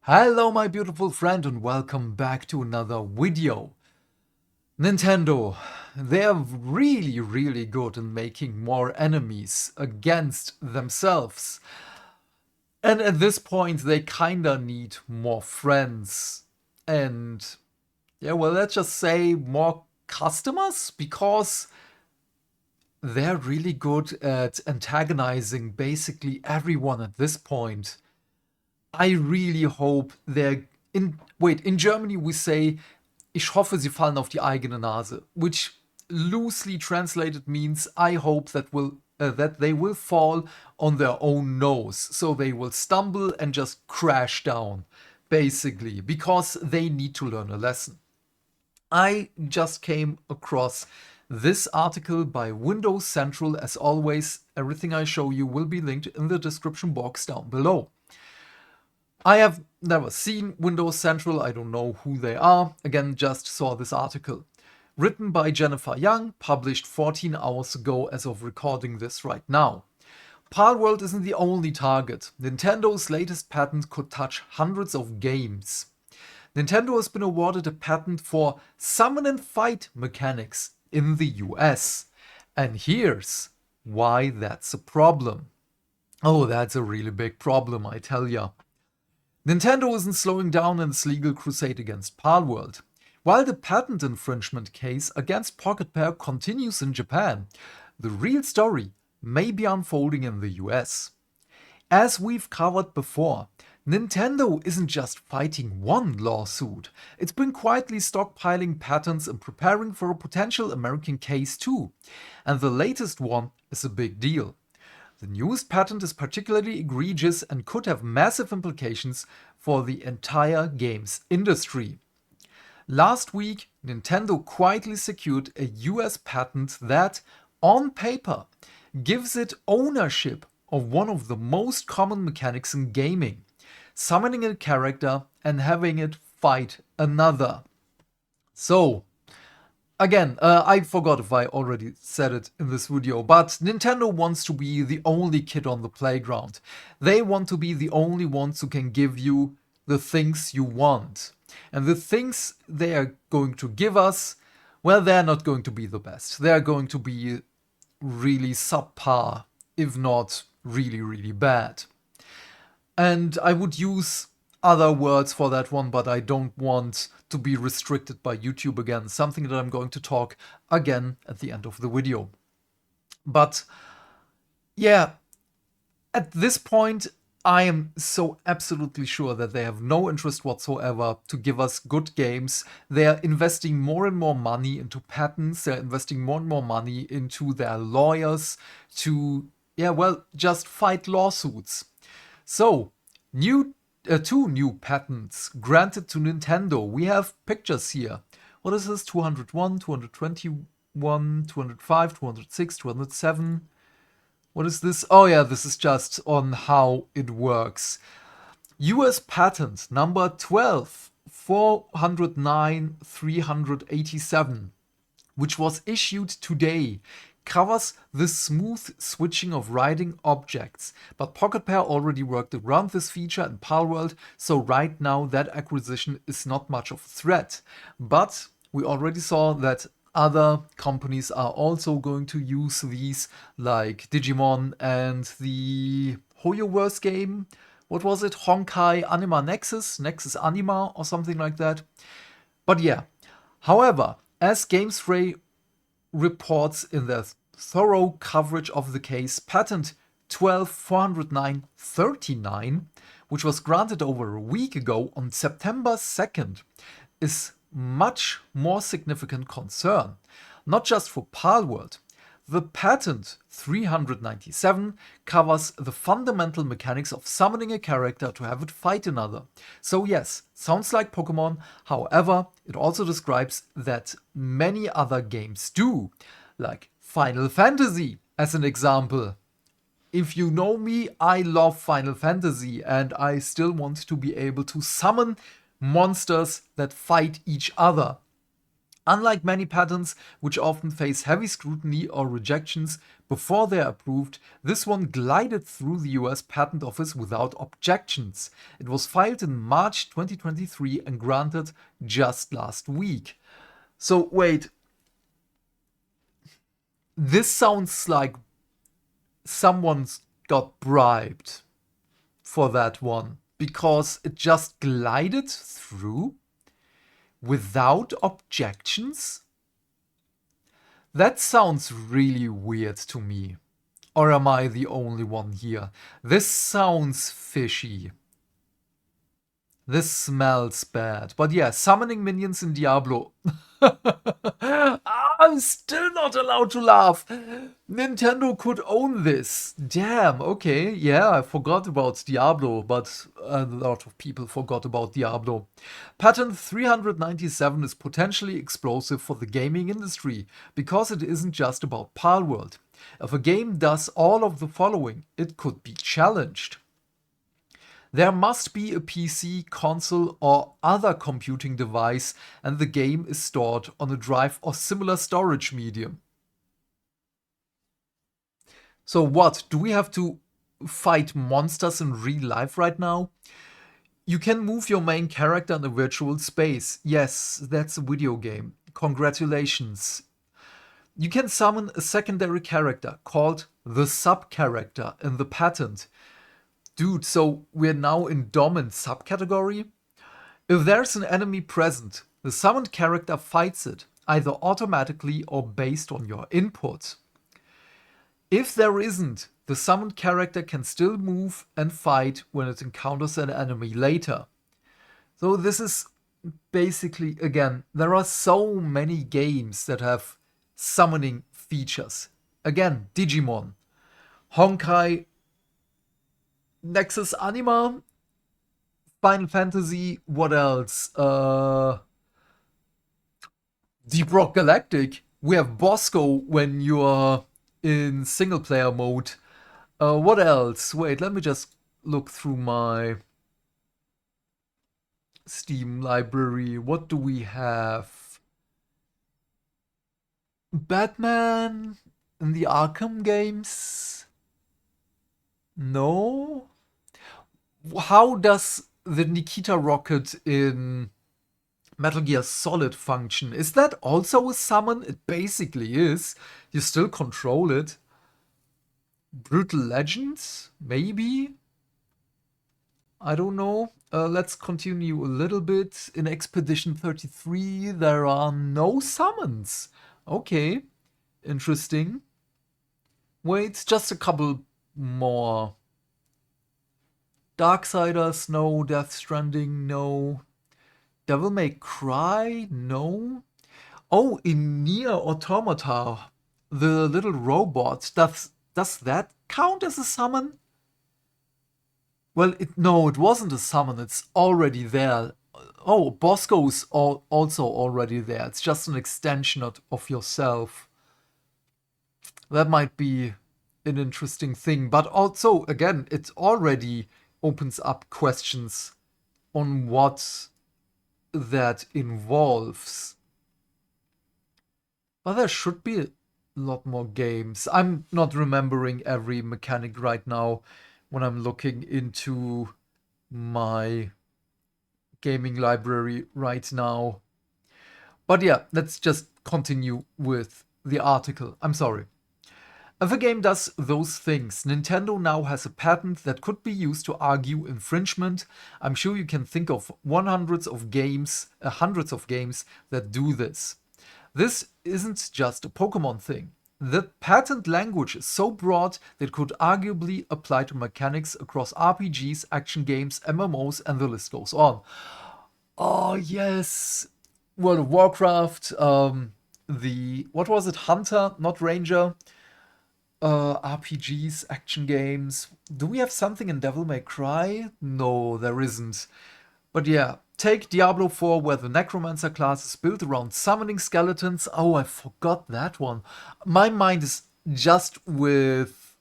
Hello my beautiful friend and welcome back to another video. Nintendo, they're really good in making more enemies against themselves. And at this point they kinda need more friends. And yeah, well, let's just say more customers, because they're really good at antagonizing basically everyone at this point. I really hope they're in Germany we say, ich hoffe, sie fallen auf die eigene Nase, which loosely translated means I hope that they will fall on their own nose, so they will stumble and just crash down, basically, because they need to learn a lesson. I just came across this article by Windows Central. As always, everything I show you will be linked in the description box down below. I have never seen Windows Central, I don't know who they are, again just saw this article. Written by Jennifer Young, published 14 hours ago as of recording this right now. Palworld isn't the only target. Nintendo's latest patent could touch hundreds of games. Nintendo has been awarded a patent for summon and fight mechanics in the US. And here's why that's a problem. Oh, that's a really big problem, I tell ya. Nintendo isn't slowing down in its legal crusade against Palworld. While the patent infringement case against Pocket Pair continues in Japan, the real story may be unfolding in the US. As we've covered before, Nintendo isn't just fighting one lawsuit, it's been quietly stockpiling patents and preparing for a potential American case too. And the latest one is a big deal. The newest patent is particularly egregious and could have massive implications for the entire games industry. Last week, Nintendo quietly secured a US patent that, on paper, gives it ownership of one of the most common mechanics in gaming: summoning a character and having it fight another. So, again, I forgot if I already said it in this video, but Nintendo wants to be the only kid on the playground. They want to be the only ones who can give you the things you want. And the things they are going to give us, well, they're not going to be the best. They're going to be really subpar, if not really bad. And I would use other words for that one, but I don't want to be restricted by YouTube again, something that I'm going to talk again at the end of the video. But yeah, at this point, I am so absolutely sure that they have no interest whatsoever to give us good games. They are investing more and more money into patents, they're investing more and more money into their lawyers to, just fight lawsuits. So, two new patents granted to Nintendo. We have pictures here. What is this? 201, 221, 205, 206, 207. What is this? Oh yeah, this is just on how it works. US patent number 12, 409, 387, which was issued today, covers the smooth switching of riding objects, but Pocket Pair already worked around this feature in Palworld, so right now that acquisition is not much of a threat. But we already saw that other companies are also going to use these, like Digimon and the HoYoverse game. What was it? Honkai Anima Nexus Anima or something like that. But yeah, however, as GamesRay reports in their thorough coverage of the case, patent 12.409.39, which was granted over a week ago on September 2nd, is much more significant concern, not just for Palworld. The patent 397 covers the fundamental mechanics of summoning a character to have it fight another. So yes, sounds like Pokemon, however, it also describes that many other games do, like Final Fantasy as an example. If you know me, I love Final Fantasy and I still want to be able to summon monsters that fight each other. Unlike many patents, which often face heavy scrutiny or rejections before they're approved, this one glided through the US Patent Office without objections. It was filed in March 2023 and granted just last week. So, wait. This sounds like someone's got bribed for that one because it just glided through without objections? That sounds really weird to me. Or am I the only one here? This sounds fishy. This smells bad. But yeah, summoning minions in Diablo. I'm still not allowed to laugh. Nintendo could own this. Damn, okay. Yeah, I forgot about Diablo, but a lot of people forgot about Diablo. Patent 397 is potentially explosive for the gaming industry because it isn't just about Palworld. If a game does all of the following, it could be challenged. There must be a PC, console, or other computing device, and the game is stored on a drive or similar storage medium. So what? Do we have to fight monsters in real life right now? You can move your main character in a virtual space. Yes, that's a video game. Congratulations. You can summon a secondary character called the sub-character in the patent. Dude, so we're now in Dom and subcategory? If there's an enemy present, the summoned character fights it, either automatically or based on your input. If there isn't, the summoned character can still move and fight when it encounters an enemy later. So this is basically, again, there are so many games that have summoning features. Again, Digimon, Honkai, Nexus Anima, Final Fantasy, what else? Deep Rock Galactic. We have Bosco when you're in single player mode. What else? Wait, let me just look through my Steam library. What do we have? Batman in the Arkham games? No? How does the Nikita rocket in Metal Gear Solid function? Is that also a summon? It basically is. You still control it. Brutal Legends? Maybe? I don't know. Let's continue a little bit. In Expedition 33, there are no summons. Okay. Interesting. Wait, just a couple more. Darksiders, no. Death Stranding, no. Devil May Cry, no. Oh, in Nier Automata, the little robot, does that count as a summon? Well, no, it wasn't a summon, it's already there. Oh, Bosco's also already there. It's just an extension of yourself. That might be an interesting thing. But also, again, it already opens up questions on what that involves. But there should be a lot more games. I'm not remembering every mechanic right now when I'm looking into my gaming library right now. But yeah, let's just continue with the article. I'm sorry. If a game does those things, Nintendo now has a patent that could be used to argue infringement. I'm sure you can think of hundreds of games that do this. This isn't just a Pokemon thing. The patent language is so broad that it could arguably apply to mechanics across RPGs, action games, MMOs, and the list goes on. Oh yes, World of Warcraft, what was it, Hunter, not Ranger, RPGs, action games. Do we have something in Devil May Cry? No, there isn't. But yeah, take Diablo 4, where the Necromancer class is built around summoning skeletons. Oh, I forgot that one. My mind is just with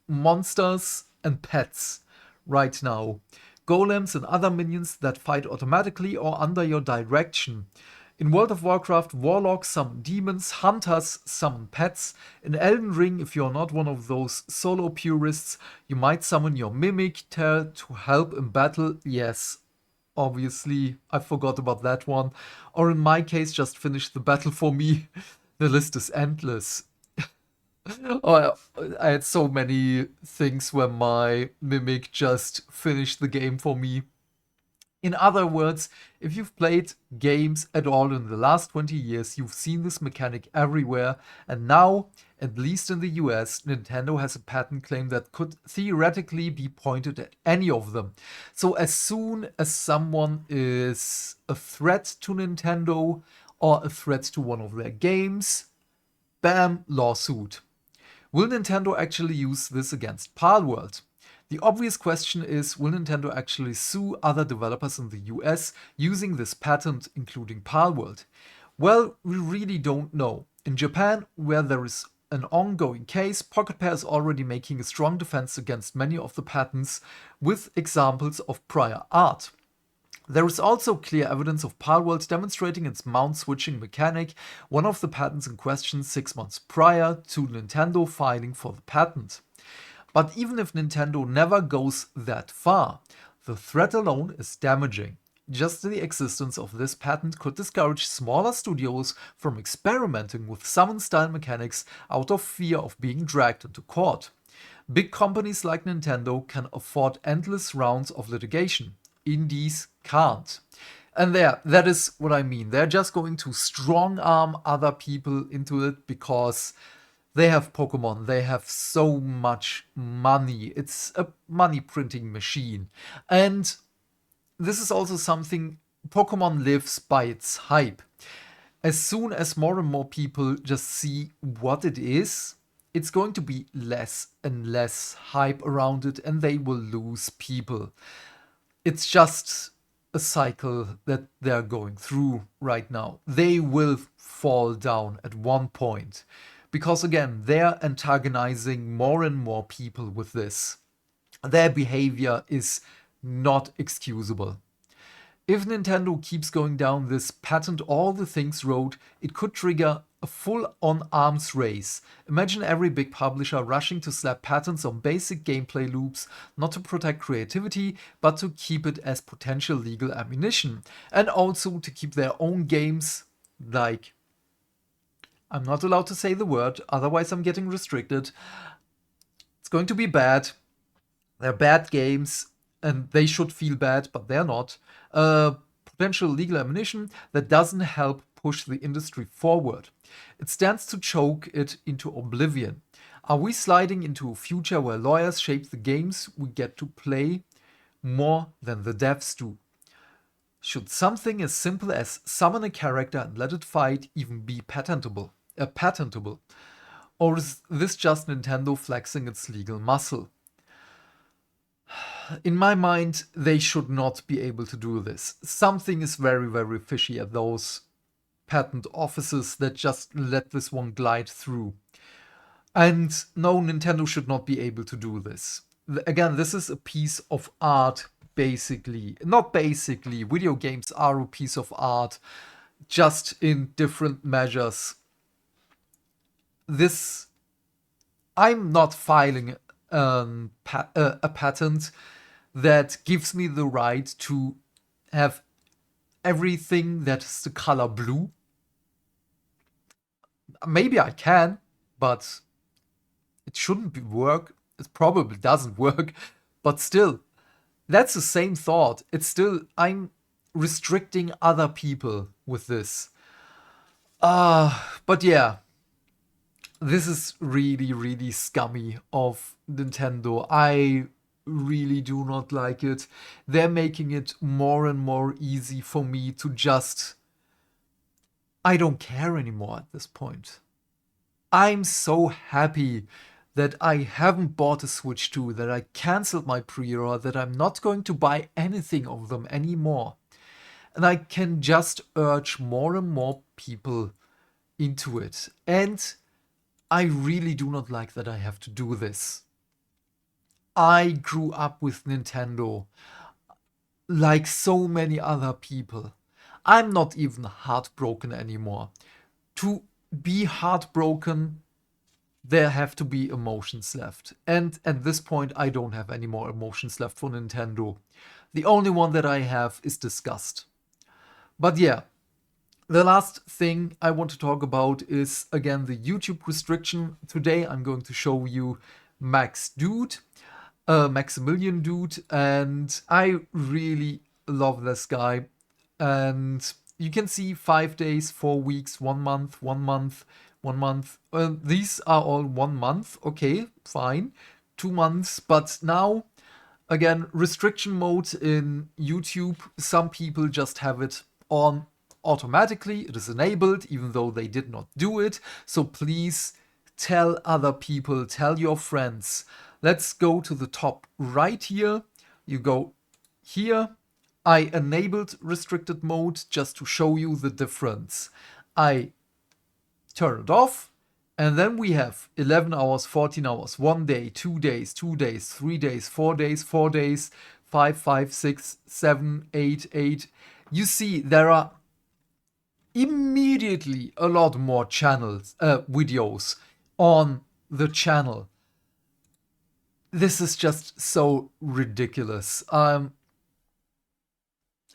monsters and pets right now. Golems and other minions that fight automatically or under your direction. In World of Warcraft, warlocks summon demons, hunters summon pets. In Elden Ring, if you're not one of those solo purists, you might summon your mimic to help in battle. Yes, obviously, I forgot about that one. Or in my case, just finish the battle for me. The list is endless. Oh, I had so many things where my mimic just finished the game for me. In other words, if you've played games at all in the last 20 years, you've seen this mechanic everywhere, and now, at least in the US, Nintendo has a patent claim that could theoretically be pointed at any of them. So as soon as someone is a threat to Nintendo or a threat to one of their games, bam, lawsuit. Will Nintendo actually use this against Palworld? The obvious question is, will Nintendo actually sue other developers in the US using this patent, including Palworld? Well, we really don't know. In Japan, where there is an ongoing case, Pocket Pair is already making a strong defense against many of the patents, with examples of prior art. There is also clear evidence of Palworld demonstrating its mount switching mechanic, one of the patents in question 6 months prior to Nintendo filing for the patent. But even if Nintendo never goes that far, the threat alone is damaging. Just the existence of this patent could discourage smaller studios from experimenting with summon-style mechanics out of fear of being dragged into court. Big companies like Nintendo can afford endless rounds of litigation. Indies can't. And that is what I mean. They're just going to strong-arm other people into it because they have Pokemon, they have so much money. It's a money printing machine. And this is also something, Pokemon lives by its hype. As soon as more and more people just see what it is, it's going to be less and less hype around it, and they will lose people. It's just a cycle that they're going through right now. They will fall down at one point. Because again, they're antagonizing more and more people with this. Their behavior is not excusable. If Nintendo keeps going down this patent all the things road, it could trigger a full-on arms race. Imagine every big publisher rushing to slap patents on basic gameplay loops, not to protect creativity, but to keep it as potential legal ammunition. And also to keep their own games, like, I'm not allowed to say the word, otherwise I'm getting restricted. It's going to be bad. They're bad games, and they should feel bad, but they're not. Potential legal ammunition that doesn't help push the industry forward. It stands to choke it into oblivion. Are we sliding into a future where lawyers shape the games we get to play more than the devs do? Should something as simple as summon a character and let it fight even be patentable? Or is this just Nintendo flexing its legal muscle? In my mind, they should not be able to do this. Something is very, very fishy at those patent offices that just let this one glide through. And no, Nintendo should not be able to do this. Again, this is a piece of art, basically. Not basically, video games are a piece of art, just in different measures. I'm not filing a patent that gives me the right to have everything that is the color blue. Maybe I can, but it shouldn't work. It probably doesn't work, but still, that's the same thought. It's still, I'm restricting other people with this. But yeah, this is really, really scummy of Nintendo. I really do not like it. They're making it more and more easy for me to just... I don't care anymore at this point. I'm so happy that I haven't bought a Switch 2, that I cancelled my pre-order, that I'm not going to buy anything of them anymore. And I can just urge more and more people into it. And I really do not like that I have to do this. I grew up with Nintendo, like so many other people. I'm not even heartbroken anymore. To be heartbroken, there have to be emotions left. And at this point, I don't have any more emotions left for Nintendo. The only one that I have is disgust. But yeah, the last thing I want to talk about is, again, the YouTube restriction. Today I'm going to show you Maximilian Dude, and I really love this guy. And you can see 5 days, 4 weeks, 1 month, 1 month, 1 month. These are all 1 month. Okay, fine. 2 months. But now, again, restriction mode in YouTube. Some people just have it on automatically. It is enabled, even though they did not do it. So please tell other people, tell your friends. Let's go to the top right here. You go here. I enabled restricted mode just to show you the difference. I turn it off, and then we have 11 hours, 14 hours, 1 day, 2 days, 2 days, 3 days, 4 days, 4 days, 5, 5, 6, 7, 8, 8. You see, there are immediately a lot more videos on the channel. This is just so ridiculous.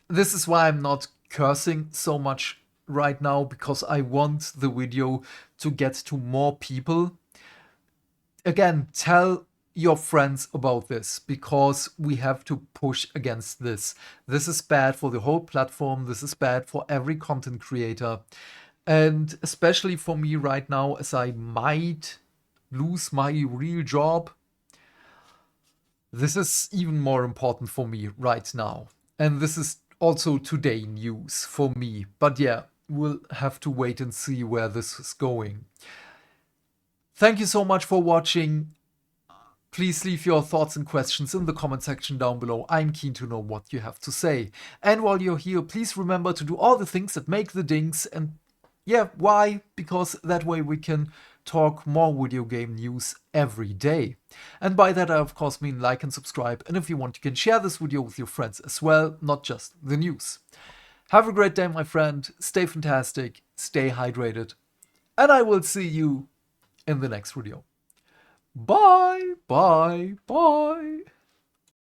This is why I'm not cursing so much right now, because I want the video to get to more people. Again, tell your friends about this, because we have to push against this. This is bad for the whole platform. This is bad for every content creator. And especially for me right now, as I might lose my real job, this is even more important for me right now. And this is also today news for me. But yeah, we'll have to wait and see where this is going. Thank you so much for watching. Please leave your thoughts and questions in the comment section down below. I'm keen to know what you have to say. And while you're here, please remember to do all the things that make the dings. And yeah, why? Because that way we can talk more video game news every day. And by that I of course mean like and subscribe, and if you want you can share this video with your friends as well, not just the news. Have a great day, my friend, stay fantastic, stay hydrated, and I will see you in the next video. Bye, bye, bye.